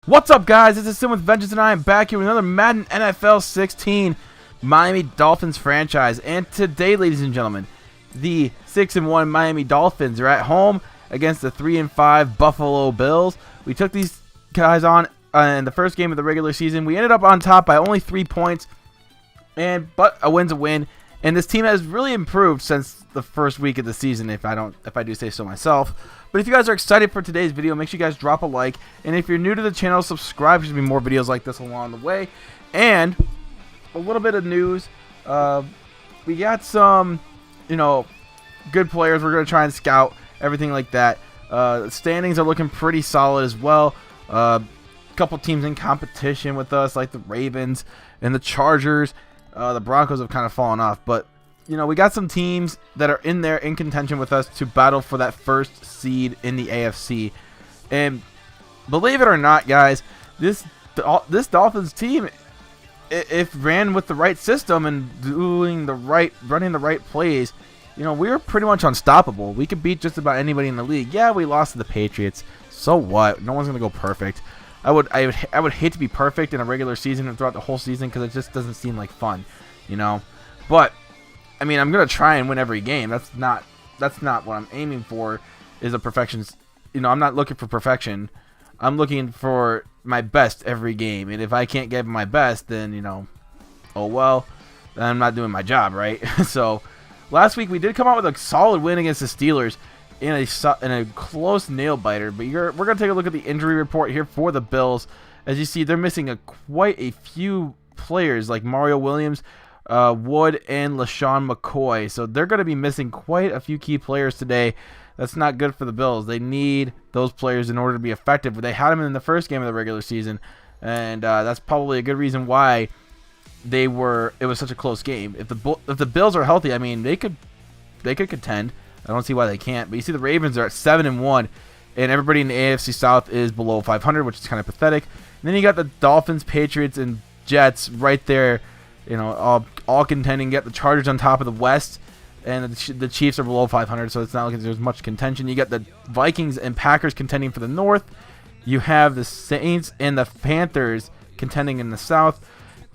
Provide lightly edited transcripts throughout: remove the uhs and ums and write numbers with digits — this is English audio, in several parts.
What's up, guys? This is Suh with Vengeance, and I am back here with another Madden NFL 16 Miami Dolphins franchise. And today, ladies and gentlemen, the 6-1 Miami Dolphins are at home against the 3-5 Buffalo Bills. We took these guys on in the first game of the regular season. We ended up on top by only 3 points, but a win's a win. And this team has really improved since the first week of the season, if I do say so myself. But if you guys are excited for today's video, make sure you guys drop a like. And if you're new to the channel, subscribe. There's going to be more videos like this along the way. And a little bit of news. We got some, good players. We're going to try and scout everything like that. Standings are looking pretty solid as well. A couple teams in competition with us, like the Ravens and the Chargers. The Broncos have kind of fallen off, but we got some teams that are in there in contention with us to battle for that first seed in the AFC. And believe it or not, guys, this Dolphins team, if ran with the right system and running the right plays, we're pretty much unstoppable. We could beat just about anybody in the league. Yeah, we lost to the Patriots. So what? No one's gonna go perfect. I would hate to be perfect in a regular season and throughout the whole season, because it just doesn't seem like fun, But I mean, I'm gonna try and win every game. That's not what I'm aiming for. Is a perfection. I'm not looking for perfection. I'm looking for my best every game. And if I can't give my best, then oh well, then I'm not doing my job, right? So last week we did come out with a solid win against the Steelers in a close nail biter. But we're gonna take a look at the injury report here for the Bills. As you see, they're missing quite a few players like Mario Williams, Wood, and LaShawn McCoy. So they're going to be missing quite a few key players today. That's not good for the Bills. They need those players in order to be effective. They had them in the first game of the regular season, and that's probably a good reason why it was such a close game. If the Bills are healthy, I mean, they could contend. I don't see why they can't. But you see the Ravens are at 7-1, and everybody in the AFC South is below 500, which is kind of pathetic. And then you got the Dolphins, Patriots, and Jets right there, all contending. Get the Chargers on top of the West, and the Chiefs are below 500, so it's not like there's much contention. You got the Vikings and Packers contending for the North. You have the Saints and the Panthers contending in the South,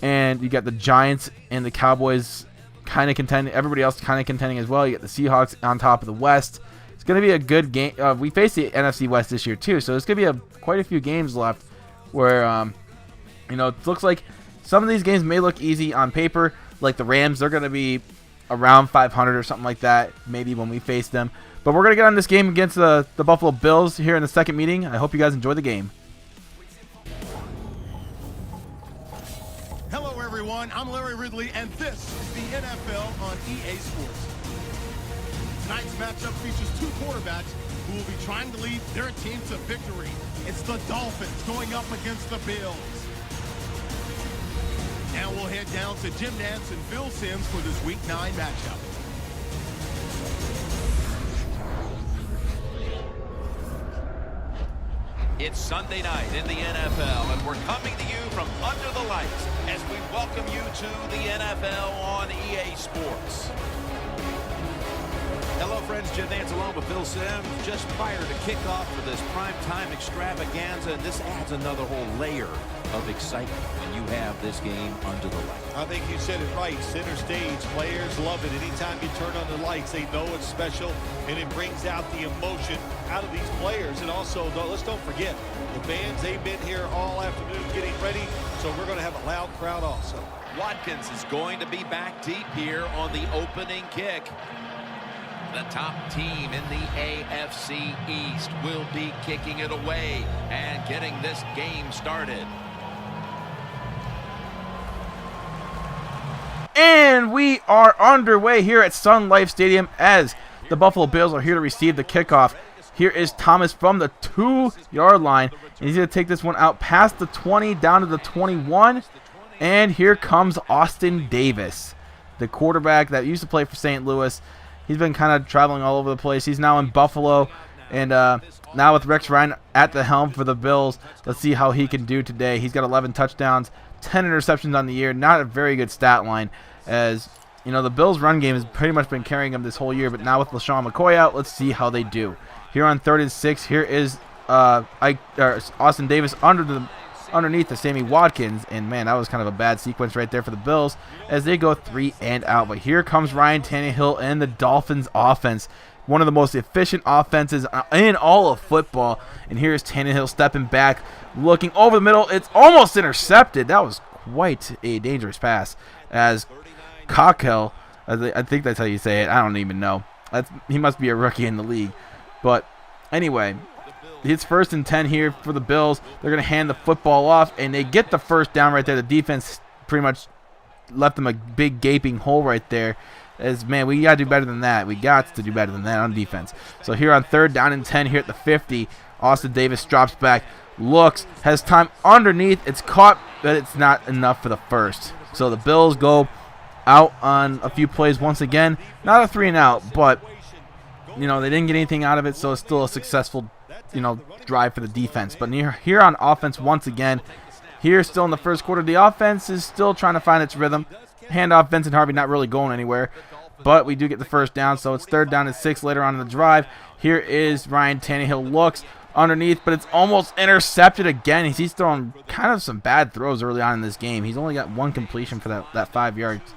and you got the Giants and the Cowboys kind of contending. Everybody else kind of contending as well. You got the Seahawks on top of the West. It's going to be a good game. We face the NFC West this year too, so it's going to be quite a few games left where it looks like some of these games may look easy on paper, like the Rams. They're going to be around 500 or something like that, maybe when we face them. But we're going to get on this game against the Buffalo Bills here in the second meeting. I hope you guys enjoy the game. Hello, everyone. I'm Larry Ridley, and this is the NFL on EA Sports. Tonight's matchup features two quarterbacks who will be trying to lead their team to victory. It's the Dolphins going up against the Bills. Now we'll head down to Jim Nantz and Phil Simms for this Week 9 matchup. It's Sunday night in the NFL, and we're coming to you from under the lights as we welcome you to the NFL on EA Sports. Hello, friends. Jim Nantz along with Phil Simms just prior to kickoff for this primetime extravaganza, and this adds another whole layer of excitement when you have this game under the lights. I think you said it right. Center stage, players love it. Anytime you turn on the lights, they know it's special, and it brings out the emotion out of these players. And also, let's don't forget, the fans, they've been here all afternoon getting ready, so we're going to have a loud crowd also. Watkins is going to be back deep here on the opening kick. The top team in the AFC East will be kicking it away and getting this game started. And we are underway here at Sun Life Stadium as the Buffalo Bills are here to receive the kickoff. Here is Thomas from the 2-yard line, and he's going to take this one out past the 20 down to the 21. And here comes Austin Davis, the quarterback that used to play for St. Louis. He's been kind of traveling all over the place. He's now in Buffalo, and now with Rex Ryan at the helm for the Bills. Let's see how he can do today. He's got 11 touchdowns, 10 interceptions on the year. Not a very good stat line, as the Bills' run game has pretty much been carrying them this whole year. But now with LaShawn McCoy out, let's see how they do. Here on 3rd and 6, here is Austin Davis under the underneath to Sammy Watkins. And, man, that was kind of a bad sequence right there for the Bills as they go 3 and out. But here comes Ryan Tannehill and the Dolphins offense. One of the most efficient offenses in all of football. And here's Tannehill stepping back, looking over the middle. It's almost intercepted. That was quite a dangerous pass as Cockel, I think that's how you say it. I don't even know. He must be a rookie in the league. But anyway, it's 1st and 10 here for the Bills. They're going to hand the football off, and they get the first down right there. The defense pretty much left them a big gaping hole right there. As, man, we got to do better than that. We got to do better than that on defense. So here on 3rd down and 10 here at the 50, Austin Davis drops back, looks, has time underneath. It's caught, but it's not enough for the first. So the Bills go out on a few plays once again. Not a 3 and out, but, you know, they didn't get anything out of it, so it's still a successful, you know, drive for the defense. But here on offense once again, here still in the first quarter, the offense is still trying to find its rhythm. Handoff, Vincent Harvey not really going anywhere, but we do get the first down, so it's 3rd down and 6 later on in the drive. Here is Ryan Tannehill, looks underneath, but it's almost intercepted again. He's throwing kind of some bad throws early on in this game. He's only got 1 completion for that 5 yards.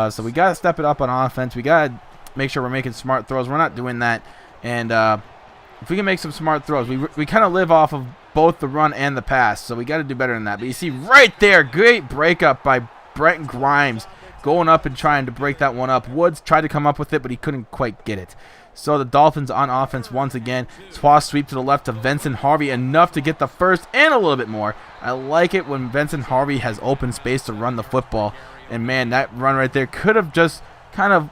So we got to step it up on offense. We got to make sure we're making smart throws. We're not doing that, and if we can make some smart throws, we kind of live off of both the run and the pass, so we got to do better than that. But you see right there, great breakup by Brent Grimes going up and trying to break that one up. Woods tried to come up with it, but he couldn't quite get it. So the Dolphins on offense once again. Swass sweep to the left to Vincent Harvey, enough to get the first and a little bit more. I like it when Vincent Harvey has open space to run the football. And, man, that run right there could have just kind of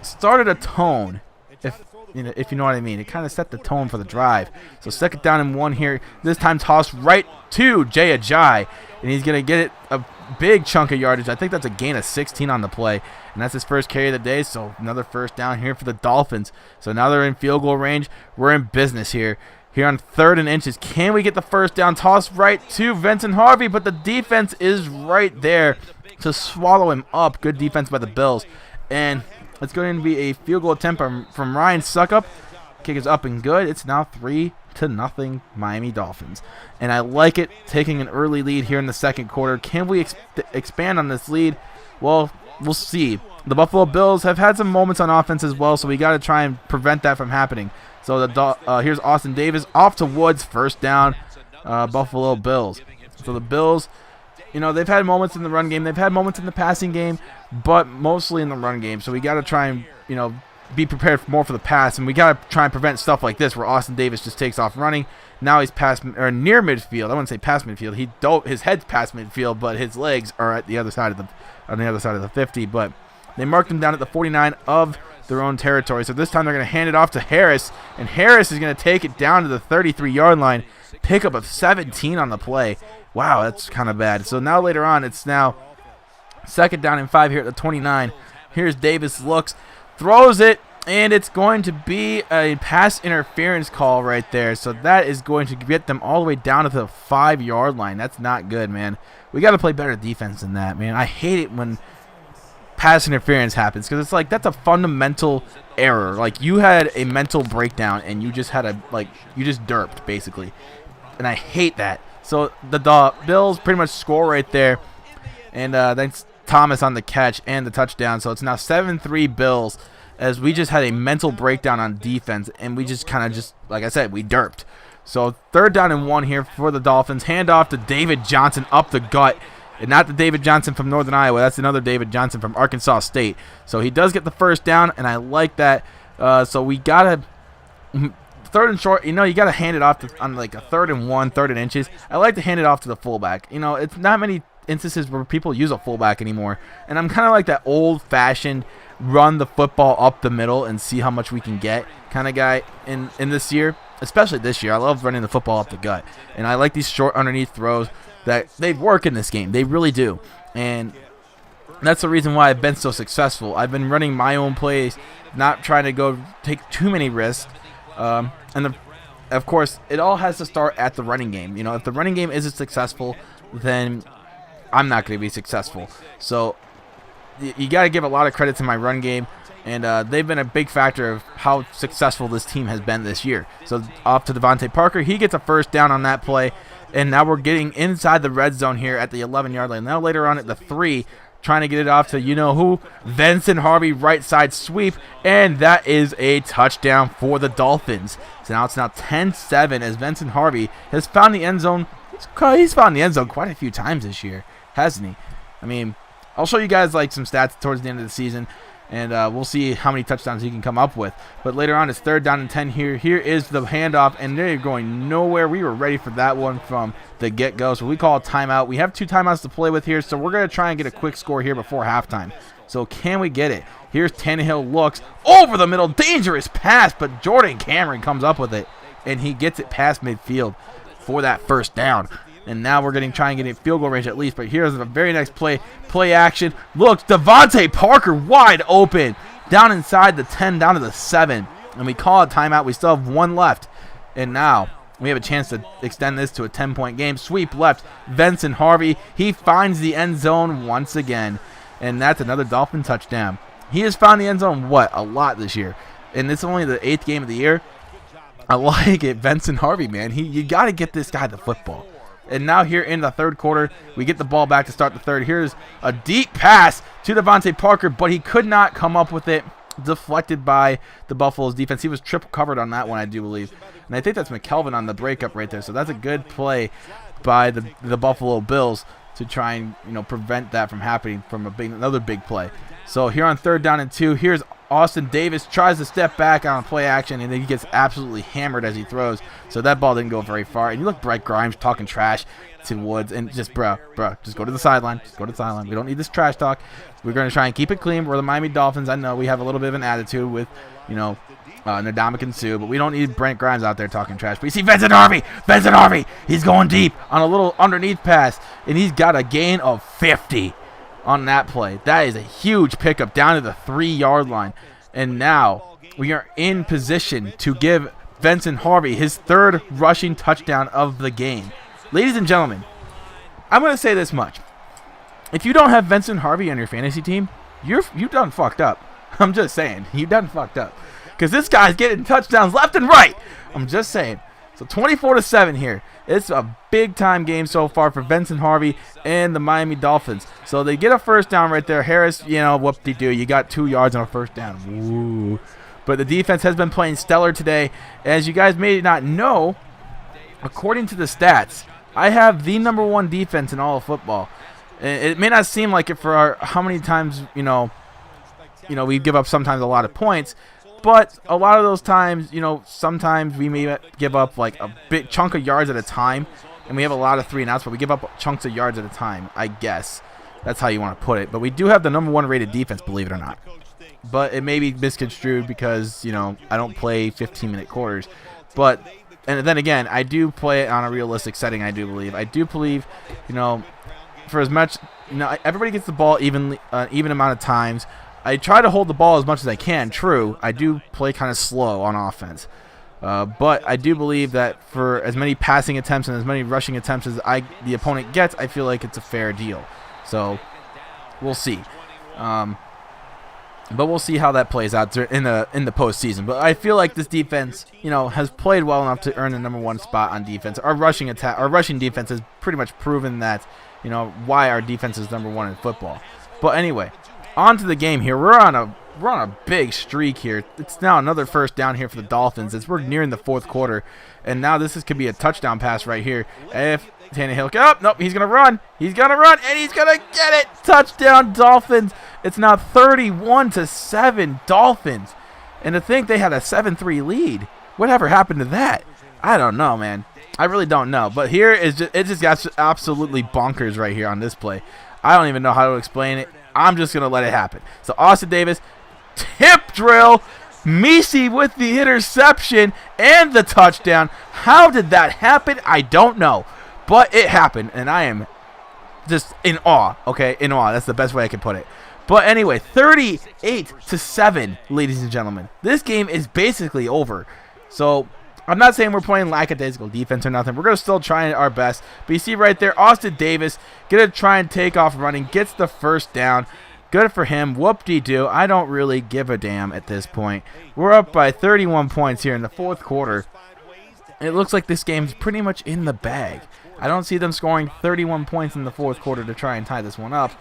started a tone, if you know what I mean. It kind of set the tone for the drive. So 2nd down and 1 here. This time tossed right to Jay Ajayi, and he's going to get it a big chunk of yardage. I think that's a gain of 16 on the play, and that's his first carry of the day. So another first down here for the Dolphins. So now they're in field goal range. We're in business here. Here on 3rd and inches, can we get the first down? Toss right to Vincent Harvey, but the defense is right there to swallow him up. Good defense by the Bills. And it's going to be a field goal attempt from Ryan Suckup. Kick is up and good. It's now 3-0 Miami Dolphins. And I like it, taking an early lead here in the 2nd quarter. Can we expand on this lead? Well, we'll see. The Buffalo Bills have had some moments on offense as well, so we got to try and prevent that from happening. So here's Austin Davis off to Woods, 1st down, Buffalo Bills. So the Bills, you know, they've had moments in the run game. They've had moments in the passing game, but mostly in the run game. So we got to try and, you know, be prepared more for the pass, and we got to try and prevent stuff like this where Austin Davis just takes off running. Now he's near midfield. I wouldn't say past midfield. His head's past midfield, but his legs are at the other side of the 50. But they marked him down at the 49 of their own territory. So this time they're going to hand it off to Harris, and Harris is going to take it down to the 33-yard line. Pickup of 17 on the play. Wow, that's kind of bad. So now later on, it's now 2nd down and 5 here at the 29. Here's Davis, looks, throws it, and it's going to be a pass interference call right there. So that is going to get them all the way down to the 5-yard line. That's not good, man. We got to play better defense than that, man. I hate it when pass interference happens, because it's like that's a fundamental error. Like, you had a mental breakdown and you just had you just derped basically, and I hate that. So the Bills pretty much score right there, and thanks Thomas on the catch and the touchdown. So it's now 7-3 Bills, as we just had a mental breakdown on defense, and we just kind of like I said, we derped. So 3rd down and 1 here for the Dolphins. Handoff to David Johnson up the gut. And not the David Johnson from Northern Iowa. That's another David Johnson from Arkansas State. So he does get the first down, and I like that. So we got to, 3rd and short, you know, you got to hand it off on like a 3rd and 1, 3rd and inches. I like to hand it off to the fullback. You know, it's not many instances where people use a fullback anymore. And I'm kind of like that old-fashioned run the football up the middle and see how much we can get kind of guy in this year, especially this year. I love running the football up the gut. And I like these short underneath throws that they work in this game. They really do. And that's the reason why I've been so successful. I've been running my own plays, not trying to go take too many risks. Of course, it all has to start at the running game. You know, if the running game isn't successful, then I'm not going to be successful. So you got to give a lot of credit to my run game, and they've been a big factor of how successful this team has been this year. So off to Devontae Parker. He gets a first down on that play. And now we're getting inside the red zone here at the 11-yard line. Now later on at the 3, trying to get it off to you-know-who. Vincent Harvey, right side sweep. And that is a touchdown for the Dolphins. So now it's 10-7 as Vincent Harvey has found the end zone. He's found the end zone quite a few times this year, hasn't he? I mean, I'll show you guys like some stats towards the end of the season, and we'll see how many touchdowns he can come up with. But later on, it's 3rd down and 10 here. Here is the handoff, and they're going nowhere. We were ready for that one from the get-go, so we call a timeout. We have 2 timeouts to play with here, so we're going to try and get a quick score here before halftime. So can we get it? Here's Tannehill, looks over the middle, dangerous pass, but Jordan Cameron comes up with it, and he gets it past midfield for that 1st down. And now we're trying to get a field goal range at least. But here's the very next play. Play action. Look, Devontae Parker wide open. Down inside the 10, down to the 7. And we call a timeout. We still have 1 left. And now we have a chance to extend this to a 10-point game. Sweep left. Vincent Harvey. He finds the end zone once again. And that's another Dolphin touchdown. He has found the end zone, a lot this year. And it's only the 8th game of the year. I like it. Vincent Harvey, man. You got to get this guy the football. And now here in the 3rd quarter, we get the ball back to start the 3rd. Here's a deep pass to Devontae Parker, but he could not come up with it. Deflected by the Buffalo's defense. He was triple covered on that one, I do believe. And I think that's McKelvin on the breakup right there. So that's a good play by the Buffalo Bills to try and prevent that from happening from another big play. So here on 3rd down and 2, here's Austin Davis, tries to step back on play action, and then he gets absolutely hammered as he throws. So that ball didn't go very far. And you look, Brett Grimes talking trash to Woods, and just, bro, just go to the sideline. Just go to the sideline. We don't need this trash talk. We're going to try and keep it clean. We're the Miami Dolphins. I know we have a little bit of an attitude with, Ndamukong and Suh, but we don't need Brent Grimes out there talking trash. But you see Vincent Harvey. Vincent Harvey. He's going deep on a little underneath pass, and he's got a gain of 50. On that play. That is a huge pickup down to the 3-yard line. And now we are in position to give Vincent Harvey his 3rd rushing touchdown of the game. Ladies and gentlemen, I'm going to say this much. If you don't have Vincent Harvey on your fantasy team, you done fucked up. I'm just saying. You done fucked up. Because this guy's getting touchdowns left and right. I'm just saying. So 24-7 here. It's a big-time game so far for Vincent Harvey and the Miami Dolphins. So they get a 1st down right there. Harris, whoop-de-doo. You got 2 yards on a 1st down. Woo. But the defense has been playing stellar today. As you guys may not know, according to the stats, I have the #1 defense in all of football. It may not seem like it for how many times, we give up sometimes a lot of points. But a lot of those times, sometimes we may give up like a big chunk of yards at a time. And we have a lot of 3 and outs, but we give up chunks of yards at a time, I guess. That's how you want to put it. But we do have the #1 rated defense, believe it or not. But it may be misconstrued because, I don't play 15-minute quarters. And then again, I do play it on a realistic setting, I do believe. I do believe, for as much, everybody gets the ball even amount of times. I try to hold the ball as much as I can. True, I do play kind of slow on offense. But I do believe that for as many passing attempts and as many rushing attempts as the opponent gets, I feel like it's a fair deal. So we'll see. But we'll see how that plays out in the postseason. But I feel like this defense, has played well enough to earn the #1 spot on defense. Our rushing defense has pretty much proven that, why our defense is #1 in football. But anyway, on to the game here. We're on a big streak here. It's now another 1st down here for the Dolphins as we're nearing the 4th quarter. And now could be a touchdown pass right here. If Tannehill, nope, he's going to run. He's going to run, and he's going to get it. Touchdown, Dolphins. It's now 31-7 Dolphins. And to think they had a 7-3 lead. Whatever happened to that? I don't know, man. I really don't know. But here it just got absolutely bonkers right here on this play. I don't even know how to explain it. I'm just going to let it happen. So Austin Davis, tip drill, Misi with the interception and the touchdown. How did that happen? I don't know. But it happened, and I am just in awe, okay? In awe. That's the best way I can put it. But anyway, 38-7, ladies and gentlemen. This game is basically over. So I'm not saying we're playing lackadaisical defense or nothing. We're going to still try our best. But you see right there, Austin Davis going to try and take off running. Gets the 1st down. Good for him. Whoop-de-doo. I don't really give a damn at this point. We're up by 31 points here in the 4th quarter. It looks like this game's pretty much in the bag. I don't see them scoring 31 points in the fourth quarter to try and tie this one up.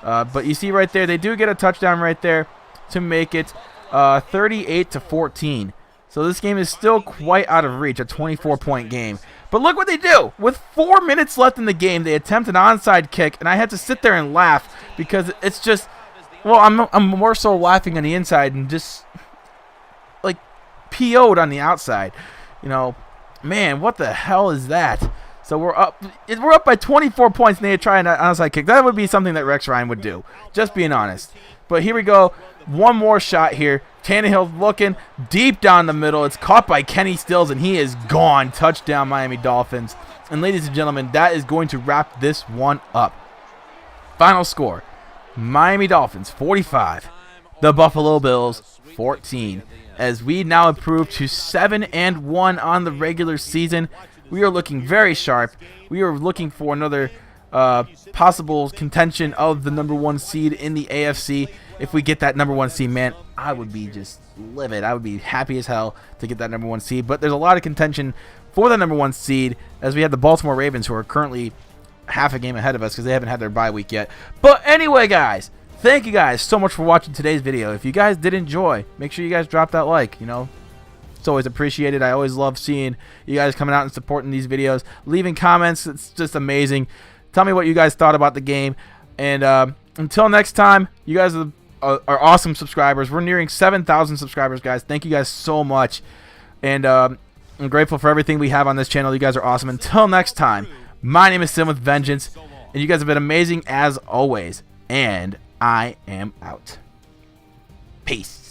But you see right there, they do get a touchdown right there to make it 38-14. So this game is still quite out of reach, a 24-point game. But look what they do. With 4 minutes left in the game, they attempt an onside kick, and I had to sit there and laugh because it's just, well, I'm more so laughing on the inside and just like PO'd on the outside. You know, man, what the hell is that? So we're up by 24 points, and they try an onside kick. That would be something that Rex Ryan would do, just being honest. But here we go. One more shot here. Tannehill looking deep down the middle. It's caught by Kenny Stills, and he is gone. Touchdown, Miami Dolphins. And ladies and gentlemen, that is going to wrap this one up. Final score, Miami Dolphins 45, the Buffalo Bills 14. As we now improve to 7-1 on the regular season, we are looking very sharp. We are looking for another possible contention of the #1 seed in the AFC. If we get that #1 seed, man, I would be just livid. I would be happy as hell to get that #1 seed. But there's a lot of contention for the #1 seed, as we have the Baltimore Ravens, who are currently half a game ahead of us because they haven't had their bye week yet. But anyway, guys, thank you guys so much for watching today's video. If you guys did enjoy, make sure you guys drop that like. You know, it's always appreciated. I always love seeing you guys coming out and supporting these videos, leaving comments. It's just amazing. Tell me what you guys thought about the game. And until next time, you guys are awesome subscribers. We're nearing 7,000 subscribers, guys. Thank you guys so much. And I'm grateful for everything we have on this channel. You guys are awesome. Until next time, my name is Suh with Vengeance, and you guys have been amazing as always. And I am out. Peace.